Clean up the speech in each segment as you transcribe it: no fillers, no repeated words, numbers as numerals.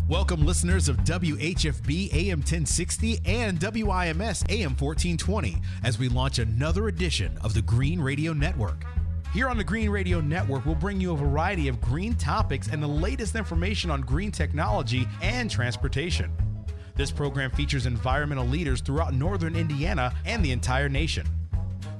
Welcome, listeners of WHFB AM 1060 and WIMS AM 1420, as we launch another edition of the Green Radio Network. Here on the Green Radio Network, we'll bring you a variety of green topics and the latest information on green technology and transportation. This program features environmental leaders throughout northern Indiana and the entire nation.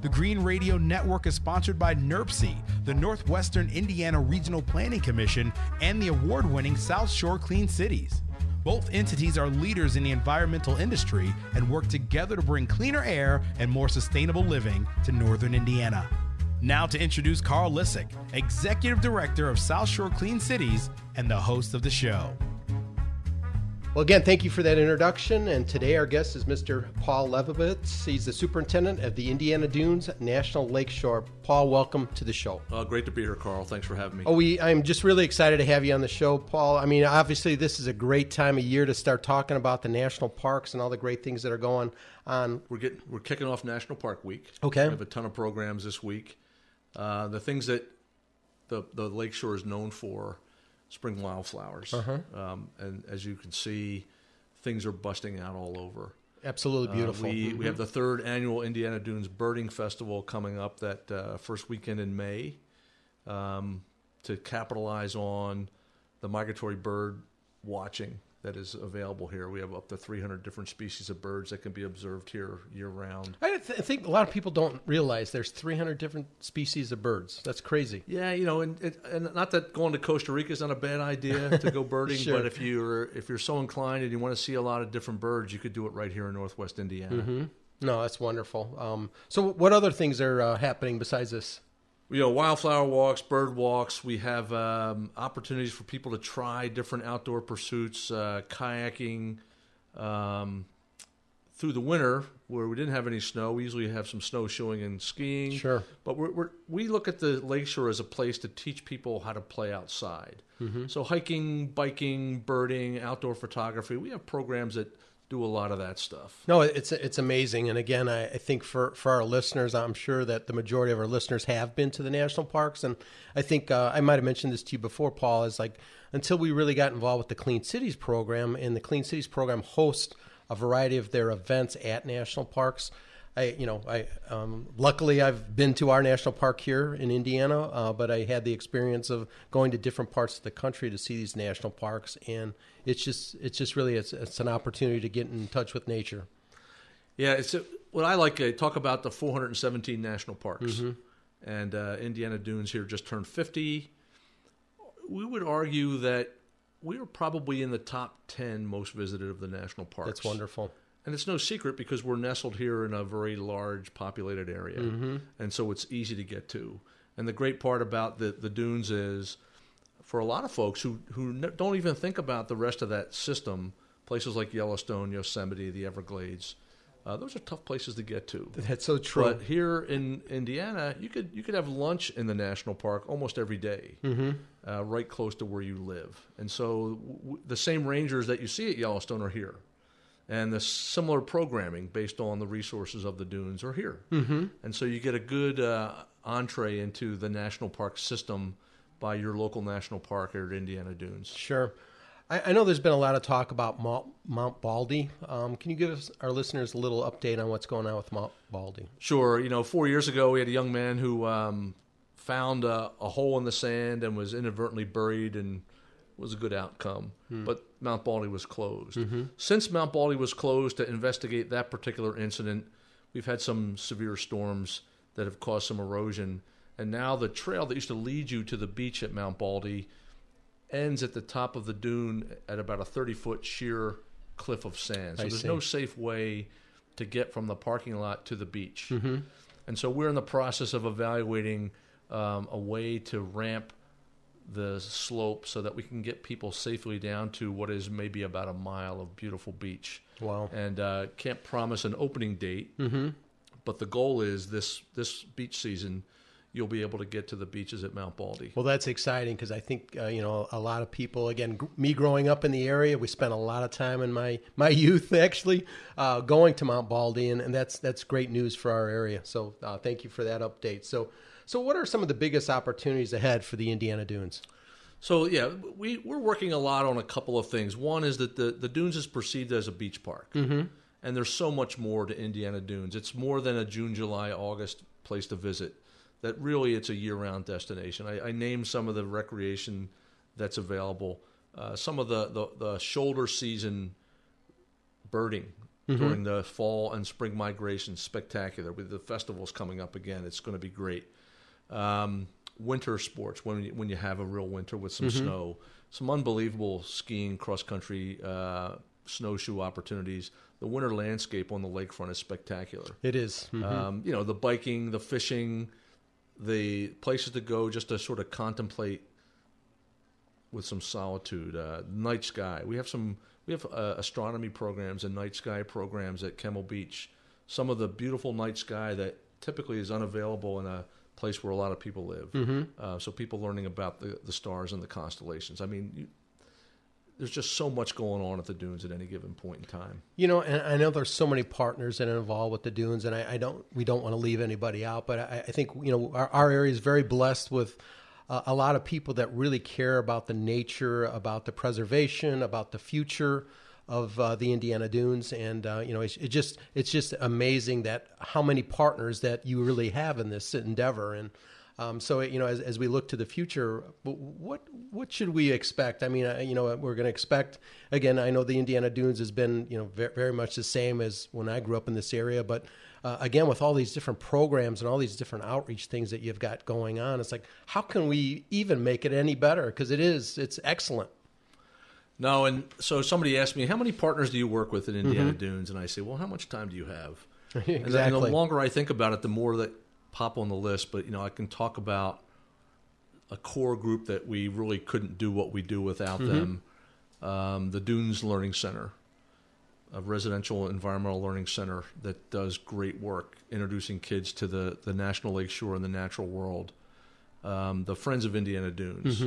The Green Radio Network is sponsored by NERPC, the Northwestern Indiana Regional Planning Commission, and the award-winning South Shore Clean Cities. Both entities are leaders in the environmental industry and work together to bring cleaner air and more sustainable living to northern Indiana. Now to introduce Carl Lisek, Executive Director of South Shore Clean Cities and the host of the show. Well, again, thank you for that introduction. And today our guest is Mr. Paul Levitz. He's the superintendent of the Indiana Dunes National Lakeshore. Paul, welcome to the show. Great to be here, Carl. Thanks for having me. I'm just really excited to have you on the show, Paul. I mean, obviously, this is a great time of year to start talking about the national parks and all the great things that are going on. We're kicking off National Park Week. Okay. We have a ton of programs this week. The things that the Lakeshore is known for: spring wildflowers. And as you can see, things are busting out all over. Absolutely beautiful. We have the third annual Indiana Dunes Birding Festival coming up that first weekend in May to capitalize on the migratory bird watching that is available here. We have up to 300 different species of birds that can be observed here year-round. I think a lot of people don't realize there's 300 different species of birds. That's crazy. Yeah, and not that going to Costa Rica is not a bad idea to go birding, Sure. but if you're so inclined and you want to see a lot of different birds, you could do it right here in Northwest Indiana. No, that's wonderful. So what other things are happening besides this? Wildflower walks, bird walks. We have opportunities for people to try different outdoor pursuits, kayaking. Through the winter, where we didn't have any snow, we usually have some snowshoeing and skiing. Sure. But we look at the Lakeshore as a place to teach people how to play outside. So hiking, biking, birding, outdoor photography. We have programs that do a lot of that stuff. No, it's amazing. And again, I think for our listeners, I'm sure that the majority of our listeners have been to the national parks. And I think I might have mentioned this to you before, Paul, is like until we really got involved with the Clean Cities program, and the Clean Cities program hosts a variety of their events at national parks. Luckily I've been to our national park here in Indiana, but I had the experience of going to different parts of the country to see these national parks, and it's just really it's an opportunity to get in touch with nature. Yeah, what I like to talk about the 417 national parks, and Indiana Dunes here just turned 50. We would argue that we are probably in the top 10 most visited of the national parks. That's wonderful. And it's no secret because we're nestled here in a very large populated area. And so it's easy to get to. And the great part about the dunes is, for a lot of folks who don't even think about the rest of that system, places like Yellowstone, Yosemite, the Everglades, those are tough places to get to. That's so true. But here in Indiana, you could have lunch in the national park almost every day, right close to where you live. And so the same rangers that you see at Yellowstone are here. And the similar programming based on the resources of the dunes are here. And so you get a good entree into the national park system by your local national park or at Indiana Dunes. Sure. I know there's been a lot of talk about Mount Baldy. Can you give our listeners a little update on what's going on with Mount Baldy? Sure. 4 years ago, we had a young man who found a hole in the sand and was inadvertently buried, and was a good outcome. But Mount Baldy was closed. Since Mount Baldy was closed to investigate that particular incident, we've had some severe storms that have caused some erosion. And now the trail that used to lead you to the beach at Mount Baldy ends at the top of the dune at about a 30-foot sheer cliff of sand. So there's no safe way to get from the parking lot to the beach. And so we're in the process of evaluating a way to ramp the slope so that we can get people safely down to what is maybe about a mile of beautiful beach. Wow. And can't promise an opening date, but the goal is this beach season, you'll be able to get to the beaches at Mount Baldy. Well, that's exciting because I think, a lot of people, again, me growing up in the area, we spent a lot of time in my youth actually going to Mount Baldy, and that's great news for our area. So thank you for that update. So what are some of the biggest opportunities ahead for the Indiana Dunes? So, yeah, we're working a lot on a couple of things. One is that the Dunes is perceived as a beach park. Mm-hmm. And there's so much more to Indiana Dunes. It's more than a June, July, August place to visit. That really it's a year-round destination. I named some of the recreation that's available. Some of the shoulder season birding during the fall and spring migration, spectacular. With the festivals coming up again, it's going to be great. Winter sports, when you have a real winter with some snow. Some unbelievable skiing, cross-country, snowshoe opportunities. The winter landscape on the lakefront is spectacular. It is. Mm-hmm. The biking, the fishing, the places to go just to sort of contemplate with some solitude. Night sky. We have astronomy programs and night sky programs at Kemmel Beach. Some of the beautiful night sky that typically is unavailable in a place where a lot of people live. Mm-hmm. So people learning about the stars and the constellations. I mean, there's just so much going on at the Dunes at any given point in time. And I know there's so many partners that are involved with the Dunes, and we don't want to leave anybody out, but I think, our area is very blessed with a lot of people that really care about the nature, about the preservation, about the future of the Indiana Dunes, and it's just amazing that how many partners that you really have in this endeavor. And so as we look to the future, what should we expect? I mean, we're going to expect, again, I know the Indiana Dunes has been very much the same as when I grew up in this area, but again, with all these different programs and all these different outreach things that you've got going on, it's like, how can we even make it any better? Because it's excellent. No, and so somebody asked me, how many partners do you work with in Indiana Dunes? And I say, well, how much time do you have? Exactly. And the longer I think about it, the more that pop on the list. But, I can talk about a core group that we really couldn't do what we do without them. The Dunes Learning Center, a residential environmental learning center that does great work introducing kids to the National Lakeshore and the natural world. The Friends of Indiana Dunes.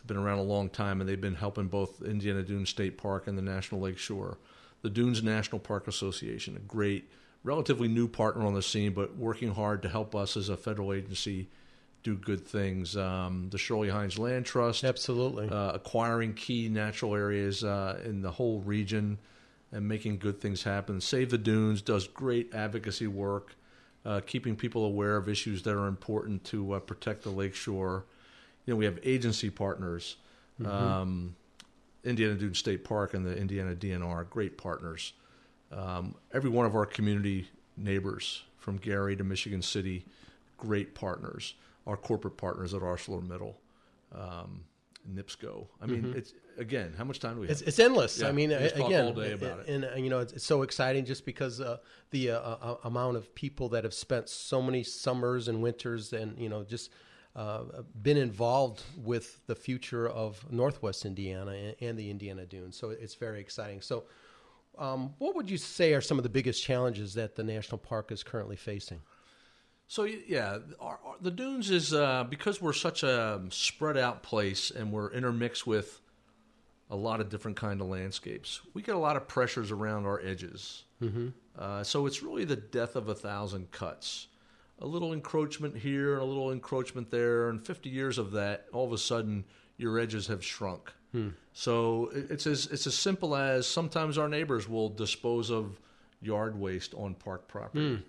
Been around a long time, and they've been helping both Indiana Dunes State Park and the National Lakeshore. The Dunes National Park Association, a great, relatively new partner on the scene, but working hard to help us as a federal agency do good things. The Shirley Hines Land Trust. Absolutely. Acquiring key natural areas in the whole region and making good things happen. Save the Dunes does great advocacy work, keeping people aware of issues that are important to protect the lakeshore. We have agency partners, Indiana Dunes State Park and the Indiana DNR, great partners. Every one of our community neighbors, from Gary to Michigan City, great partners. Our corporate partners at ArcelorMittal, NIPSCO. I mean, it's again, how much time do we have? It's endless. Yeah, I mean, talk again, all day about it. And it's so exciting just because the amount of people that have spent so many summers and winters and just been involved with the future of Northwest Indiana and the Indiana Dunes. So it's very exciting. So what would you say are some of the biggest challenges that the national park is currently facing? So, yeah, the Dunes is, because we're such a spread out place and we're intermixed with a lot of different kind of landscapes, we get a lot of pressures around our edges. So it's really the death of 1,000 cuts. A little encroachment here, a little encroachment there, and 50 years of that, all of a sudden, your edges have shrunk. So it's as simple as sometimes our neighbors will dispose of yard waste on park property,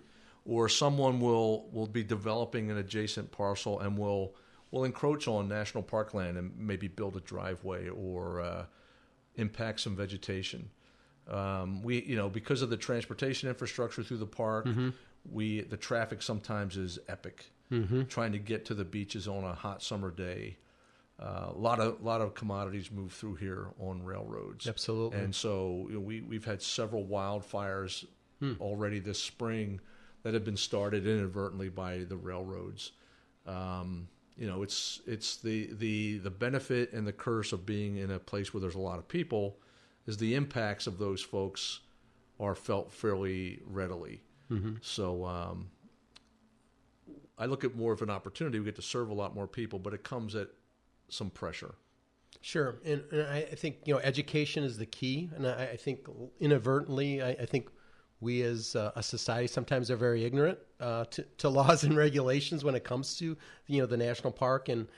or someone will be developing an adjacent parcel and will encroach on national park land and maybe build a driveway or impact some vegetation. Because of the transportation infrastructure through the park. The traffic sometimes is epic. Trying to get to the beaches on a hot summer day, a lot of commodities move through here on railroads. Absolutely. And so we've had several wildfires already this spring that have been started inadvertently by the railroads. It's the benefit and the curse of being in a place where there's a lot of people is the impacts of those folks are felt fairly readily. So I look at more of an opportunity. We get to serve a lot more people, but it comes at some pressure. Sure. And I think, education is the key. And I think inadvertently, I think we as a society sometimes are very ignorant to laws and regulations when it comes to, the national park. And,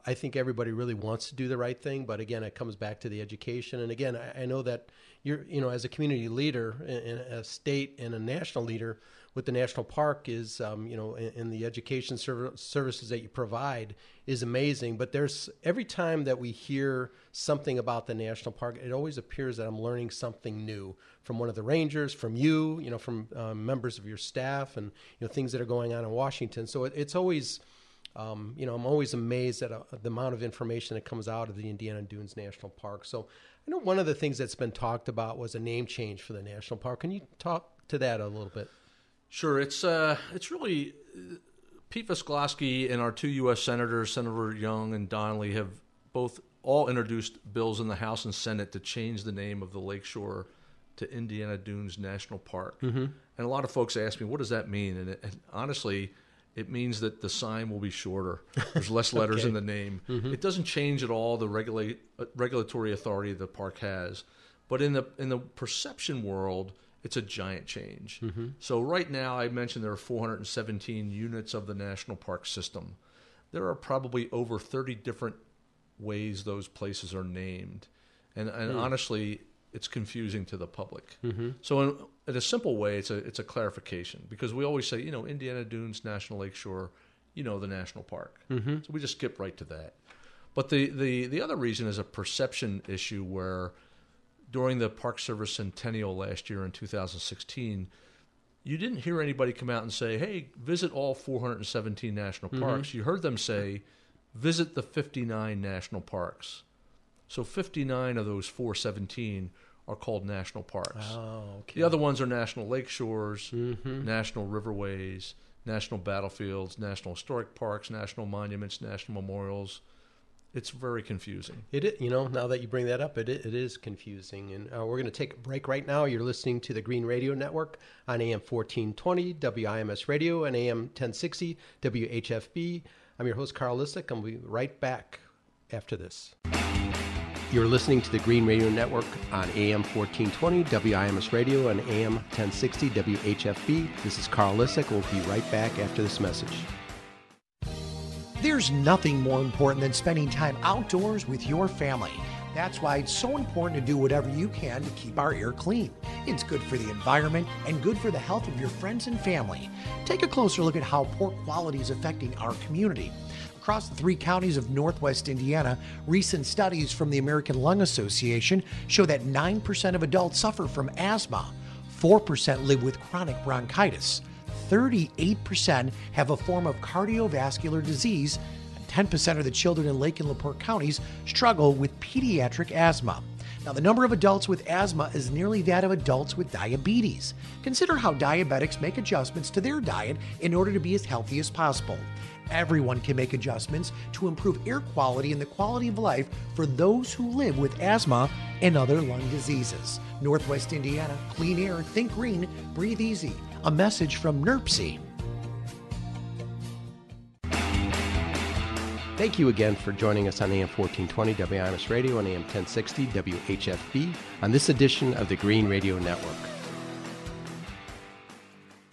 I think everybody really wants to do the right thing, but again, it comes back to the education. And again, I know that you're, as a community leader in a state and a national leader with the national park is, in the education services that you provide is amazing. But there's every time that we hear something about the national park, it always appears that I'm learning something new from one of the rangers, from you, from members of your staff, and things that are going on in Washington. So it's always. I'm always amazed at the amount of information that comes out of the Indiana Dunes National Park. So I know one of the things that's been talked about was a name change for the national park. Can you talk to that a little bit? Sure. It's really Pete Visclosky and our two U.S. senators, Senator Young and Donnelly, have both all introduced bills in the House and Senate to change the name of the Lakeshore to Indiana Dunes National Park. Mm-hmm. And a lot of folks ask me, what does that mean? And honestly, it means that the sign will be shorter. There's less letters in the name. Mm-hmm. It doesn't change at all the regulatory authority the park has. But in the perception world, it's a giant change. Mm-hmm. So right now, I mentioned there are 417 units of the national park system. There are probably over 30 different ways those places are named. And honestly, it's confusing to the public. Mm-hmm. So in a simple way, it's a clarification, because we always say, Indiana Dunes National Lakeshore, the national park. Mm-hmm. So we just skip right to that. But the other reason is a perception issue where during the Park Service Centennial last year in 2016, you didn't hear anybody come out and say, hey, visit all 417 national parks. Mm-hmm. You heard them say, visit the 59 national parks. So 59 of those 417 are called national parks. Oh, okay. The other ones are national lakeshores, national riverways, national battlefields, national historic parks, national monuments, national memorials. It's very confusing. Now that you bring that up, it is confusing. And we're going to take a break right now. You're listening to the Green Radio Network on AM 1420, WIMS Radio, and AM 1060, WHFB. I'm your host, Carl Lisek, and we'll be right back after this. You're listening to the Green Radio Network on AM 1420, WIMS Radio, and AM 1060, WHFB. This is Carl Lisek. We'll be right back after this message. There's nothing more important than spending time outdoors with your family. That's why it's so important to do whatever you can to keep our air clean. It's good for the environment and good for the health of your friends and family. Take a closer look at how poor quality is affecting our community. Across the 3 counties of Northwest Indiana, recent studies from the American Lung Association show that 9% of adults suffer from asthma, 4% live with chronic bronchitis, 38% have a form of cardiovascular disease, and 10% of the children in Lake and LaPorte counties struggle with pediatric asthma. Now, the number of adults with asthma is nearly that of adults with diabetes. Consider how diabetics make adjustments to their diet in order to be as healthy as possible. Everyone can make adjustments to improve air quality and the quality of life for those who live with asthma and other lung diseases. Northwest Indiana, clean air, think green, breathe easy. A message from NERPC. Thank you again for joining us on AM 1420 WIMS Radio and AM 1060 WHFB on this edition of the Green Radio Network.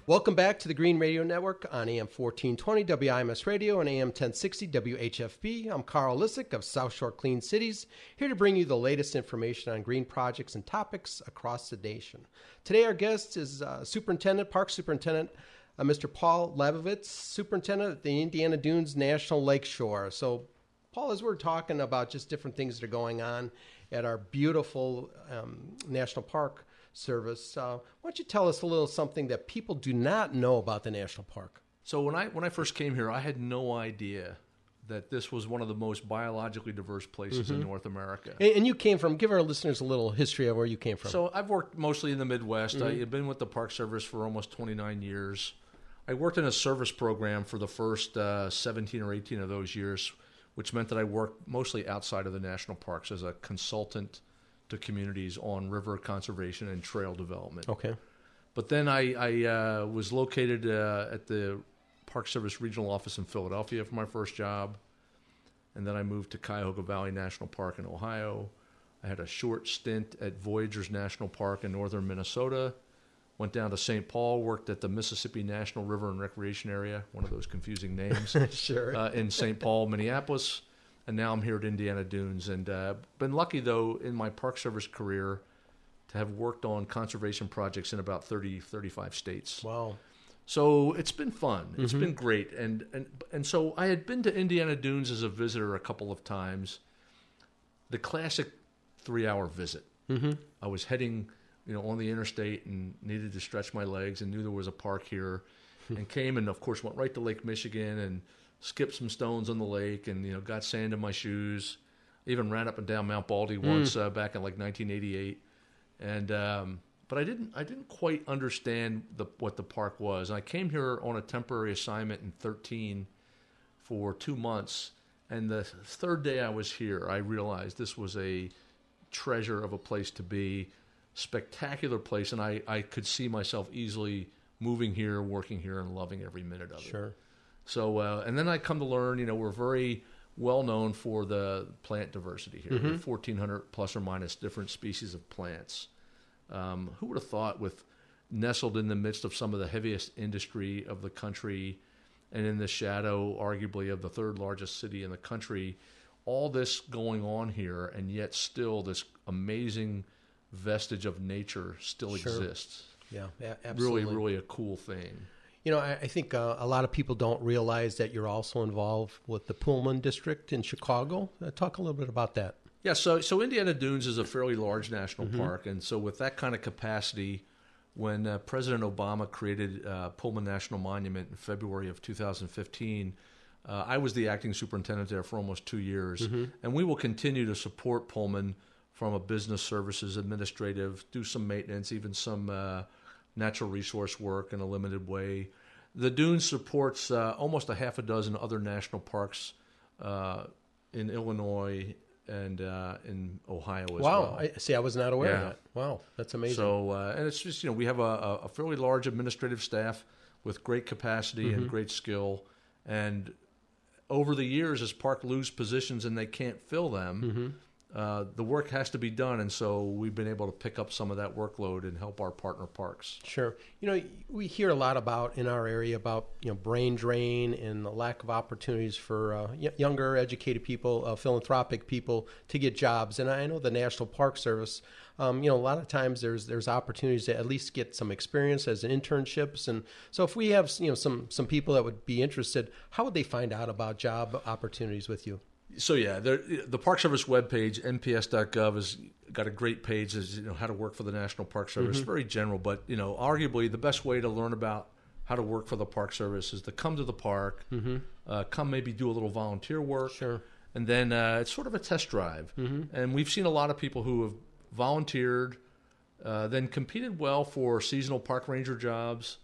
Welcome back to the Green Radio Network on AM 1420 WIMS Radio and AM 1060 WHFB. I'm Carl Lisek of South Shore Clean Cities, here to bring you the latest information on green projects and topics across the nation. Today our guest is Park Superintendent Mr. Paul Labovitz, Superintendent at the Indiana Dunes National Lakeshore. So, Paul, as we're talking about just different things that are going on at our beautiful national park service, why don't you tell us a little something that people do not know about the national park? So when I first came here, I had no idea that this was one of the most biologically diverse places in North America. And you came from, give our listeners a little history of where you came from. So I've worked mostly in the Midwest. I've been with the Park Service for almost 29 years. I worked in a service program for the first 17 or 18 of those years, which meant that I worked mostly outside of the national parks as a consultant to communities on river conservation and trail development. Okay. But then I was located at the Park Service Regional Office in Philadelphia for my first job. And then I moved to Cuyahoga Valley National Park in Ohio. I had a short stint at Voyageurs National Park in northern Minnesota. went down to St. Paul, worked at the Mississippi National River and Recreation Area, one of those confusing names, Sure. in St. Paul, Minneapolis, and now I'm here at Indiana Dunes. And been lucky, though, in my Park Service career to have worked on conservation projects in about 35 states. Wow. So it's been fun. It's been great. And so I had been to Indiana Dunes as a visitor a couple of times. The classic 3-hour visit. I was heading, on the interstate and needed to stretch my legs and knew there was a park here, and came and of course went right to Lake Michigan and skipped some stones on the lake and got sand in my shoes. Even ran up and down Mount Baldy once back in like 1988, and but I didn't quite understand what the park was. And I came here on a temporary assignment in 2013 for 2 months, and the third day I was here, I realized this was a treasure of a place to be, spectacular place, and I could see myself easily moving here, working here, and loving every minute of it. Sure. So, and then I come to learn, we're very well known for the plant diversity here. We have 1,400 plus or minus different species of plants. Who would have thought, with nestled in the midst of some of the heaviest industry of the country and in the shadow, arguably, of the third largest city in the country, all this going on here, and yet still this amazing vestige of nature still exists. Yeah, absolutely. Really, really a cool thing. I think a lot of people don't realize that you're also involved with the Pullman district in Chicago. Talk a little bit about that. Yeah, so Indiana Dunes is a fairly large national park, and so with that kind of capacity, when President Obama created Pullman National Monument in February of 2015, I was the acting superintendent there for almost 2 years, and we will continue to support Pullman from a business services, administrative, do some maintenance, even some natural resource work in a limited way. The Dunes supports almost a half a dozen other national parks in Illinois and in Ohio as well. Wow, I was not aware of that. Wow, that's amazing. So, and it's just, we have a fairly large administrative staff with great capacity and great skill, and over the years, as parks lose positions and they can't fill them, the work has to be done, and so we've been able to pick up some of that workload and help our partner parks. Sure. We hear a lot about in our area about brain drain and the lack of opportunities for younger, educated people, philanthropic people to get jobs. And I know the National Park Service, a lot of times there's opportunities to at least get some experience as internships. And so if we have some people that would be interested, how would they find out about job opportunities with you? So yeah, the Park Service webpage, nps.gov, has got a great page as how to work for the National Park Service. Very general, but arguably the best way to learn about how to work for the Park Service is to come to the park, come maybe do a little volunteer work, and then it's sort of a test drive. And we've seen a lot of people who have volunteered, then competed well for seasonal park ranger jobs,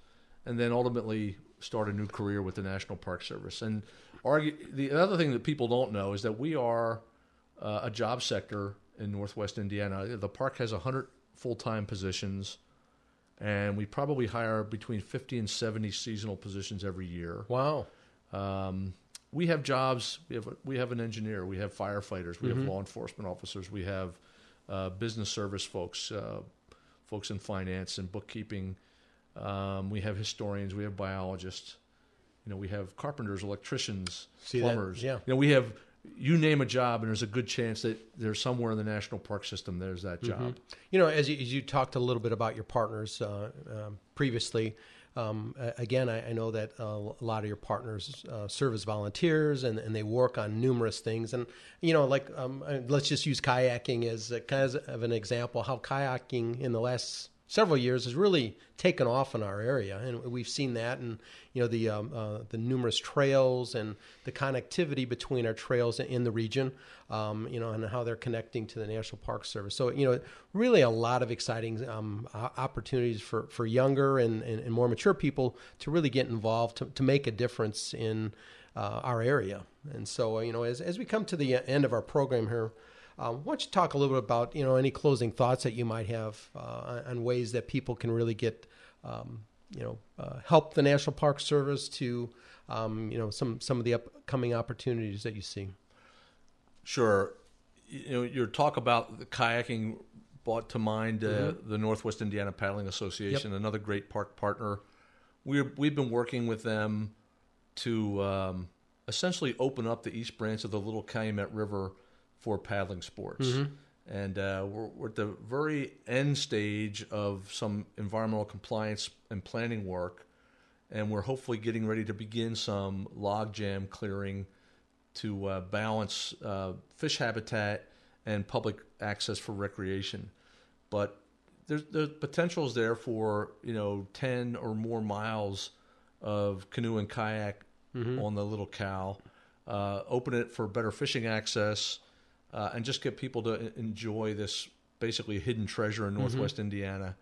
and then ultimately start a new career with the National Park Service. And the other thing that people don't know is that we are a job sector in Northwest Indiana. The park has 100 full-time positions, and we probably hire between 50 and 70 seasonal positions every year. Wow. We have jobs. We have an engineer. We have firefighters. We have law enforcement officers. We have business service folks, folks in finance and bookkeeping. We have historians. We have biologists. We have carpenters, electricians, plumbers. We have, you name a job, and there's a good chance that there's somewhere in the National Park System there's that job. As you talked a little bit about your partners previously, again, I know that a lot of your partners serve as volunteers, and they work on numerous things. And, let's just use kayaking as kind of an example, how kayaking in the last several years has really taken off in our area, and we've seen that, and the numerous trails and the connectivity between our trails in the region, and how they're connecting to the National Park Service. So really a lot of exciting opportunities for younger and more mature people to really get involved to make a difference in our area. And so as we come to the end of our program here, why don't you talk a little bit about any closing thoughts that you might have on ways that people can really get help the National Park Service to some of the upcoming opportunities that you see? Sure. Your talk about the kayaking brought to mind the Northwest Indiana Paddling Association, another great park partner. We've been working with them to essentially open up the east branch of the Little Calumet River for paddling sports. And we're at the very end stage of some environmental compliance and planning work, and we're hopefully getting ready to begin some log jam clearing to balance fish habitat and public access for recreation. But the potential is there for 10 or more miles of canoe and kayak on the Little Cal. Open it for better fishing access, and just get people to enjoy this basically hidden treasure in Northwest Indiana.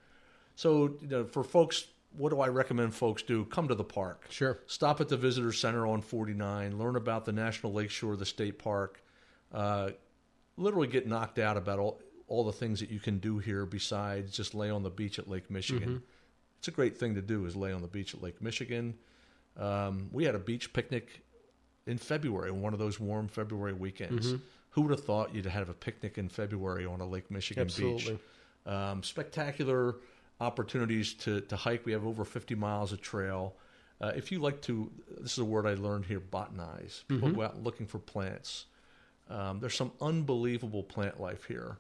So for folks, what do I recommend folks do? Come to the park. Sure. Stop at the Visitor Center on 49. Learn about the National Lakeshore, the state park. Literally get knocked out about all the things that you can do here besides just lay on the beach at Lake Michigan. It's a great thing to do, is lay on the beach at Lake Michigan. We had a beach picnic in February, one of those warm February weekends. Who would have thought you'd have a picnic in February on a Lake Michigan beach? Spectacular opportunities to hike. We have over 50 miles of trail. If you like to, this is a word I learned here, botanize. People go out looking for plants. There's some unbelievable plant life here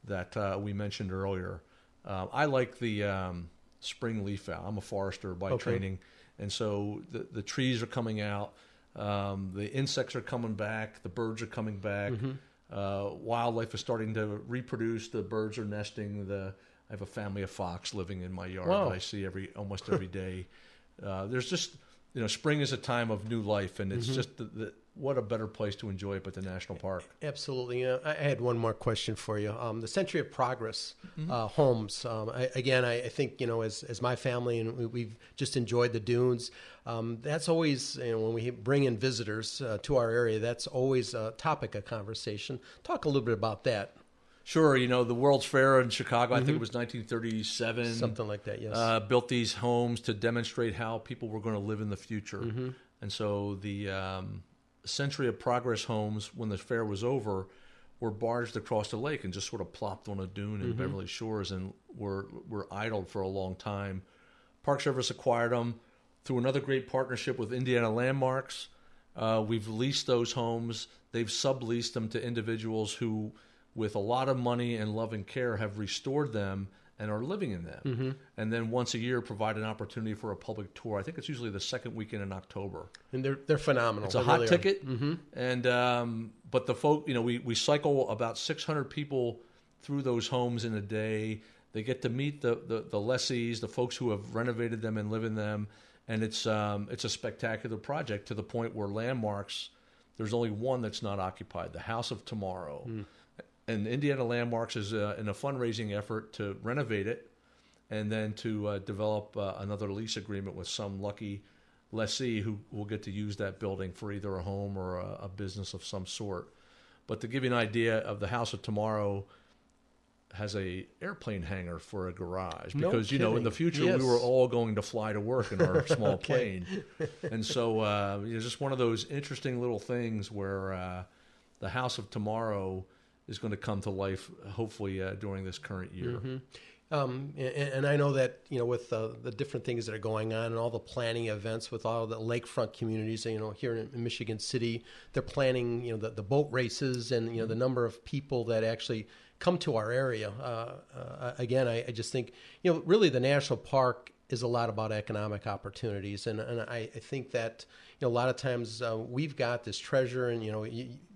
that we mentioned earlier. I like the spring leaf owl. I'm a forester by training, and so the trees are coming out. The insects are coming back. The birds are coming back. Wildlife is starting to reproduce. The birds are nesting. I have a family of fox living in my yard that I see almost every day. There's just, spring is a time of new life, and it's just what a better place to enjoy it but the national park. Absolutely. I had one more question for you. The Century of Progress homes. I think, as my family, and we've just enjoyed the dunes, that's always, when we bring in visitors to our area, that's always a topic of conversation. Talk a little bit about that. Sure. The World's Fair in Chicago, I think it was 1937. Something like that, yes. Built these homes to demonstrate how people were going to live in the future. And so the Century of Progress homes, when the fair was over, were barged across the lake and just sort of plopped on a dune in Beverly Shores and were idled for a long time. Park Service acquired them through another great partnership with Indiana Landmarks. We've leased those homes. They've subleased them to individuals who, with a lot of money and love and care, have restored them and are living in them. And then once a year provide an opportunity for a public tour. I think it's usually the second weekend in October. And they're phenomenal. It's a hot ticket. And but the folk, we cycle about 600 people through those homes in a day. They get to meet the lessees, the folks who have renovated them and live in them. And it's a spectacular project, to the point where Landmarks, there's only one that's not occupied, the House of Tomorrow. And Indiana Landmarks is in a fundraising effort to renovate it, and then to develop another lease agreement with some lucky lessee who will get to use that building for either a home or a business of some sort. But to give you an idea of the House of Tomorrow, has a airplane hangar for a garage, because in the future we were all going to fly to work in our small plane, and so it's just one of those interesting little things where the House of Tomorrow is going to come to life, hopefully during this current year. And I know that, with the different things that are going on and all the planning events with all the lakefront communities, here in Michigan City, they're planning, the boat races and, the number of people that actually come to our area. Again, I just think, really the national park is a lot about economic opportunities. And I think that, a lot of times we've got this treasure, and,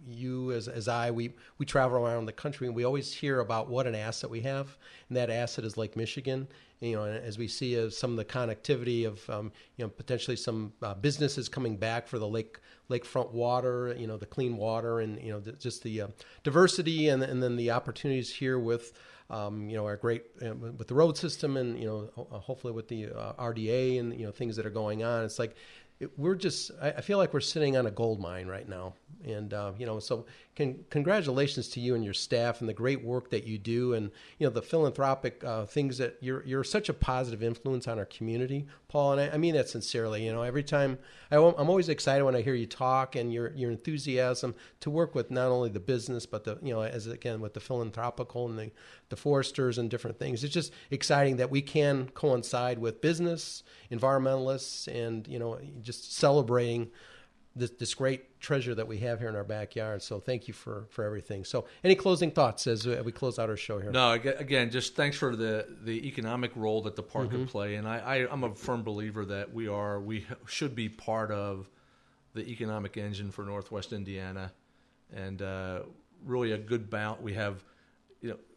you as I, we travel around the country, and we always hear about what an asset we have, and that asset is Lake Michigan. And, as we see some of the connectivity of, potentially some businesses coming back for the lakefront water, the clean water, and, just the diversity and then the opportunities here with, our great, with the road system and, hopefully with the RDA and, things that are going on. It's like, I feel like we're sitting on a gold mine right now. And, so congratulations to you and your staff and the great work that you do, and, the philanthropic things that you're such a positive influence on our community, Paul. And I mean that sincerely. Every time I'm always excited when I hear you talk, and your enthusiasm to work with not only the business, but with the philanthropical and the foresters and different things. It's just exciting that we can coincide with business, environmentalists, and, just celebrating this great treasure that we have here in our backyard. So thank you for everything. So any closing thoughts as we close out our show here? No, again, just thanks for the economic role that the park could play. And I'm a firm believer that we should be part of the economic engine for Northwest Indiana, and really a good balance. We have,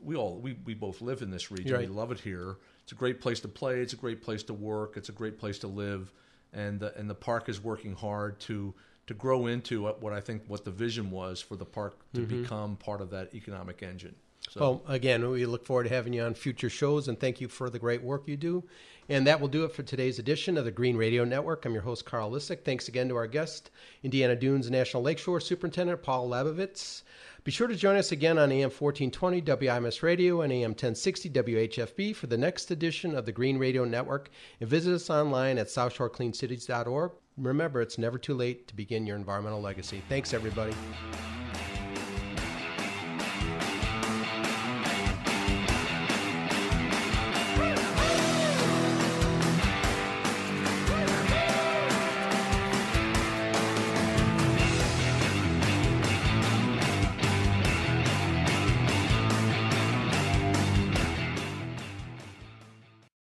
we both live in this region. Right. We love it here. It's a great place to play. It's a great place to work. It's a great place to live. And the park is working hard to grow into what the vision was for the park to become part of that economic engine. So, well, again, we look forward to having you on future shows, and thank you for the great work you do. And that will do it for today's edition of the Green Radio Network. I'm your host, Carl Lisek. Thanks again to our guest, Indiana Dunes National Lakeshore Superintendent Paul Labovitz. Be sure to join us again on AM 1420 WIMS Radio and AM 1060 WHFB for the next edition of the Green Radio Network, and visit us online at southshorecleancities.org. Remember, it's never too late to begin your environmental legacy. Thanks, everybody.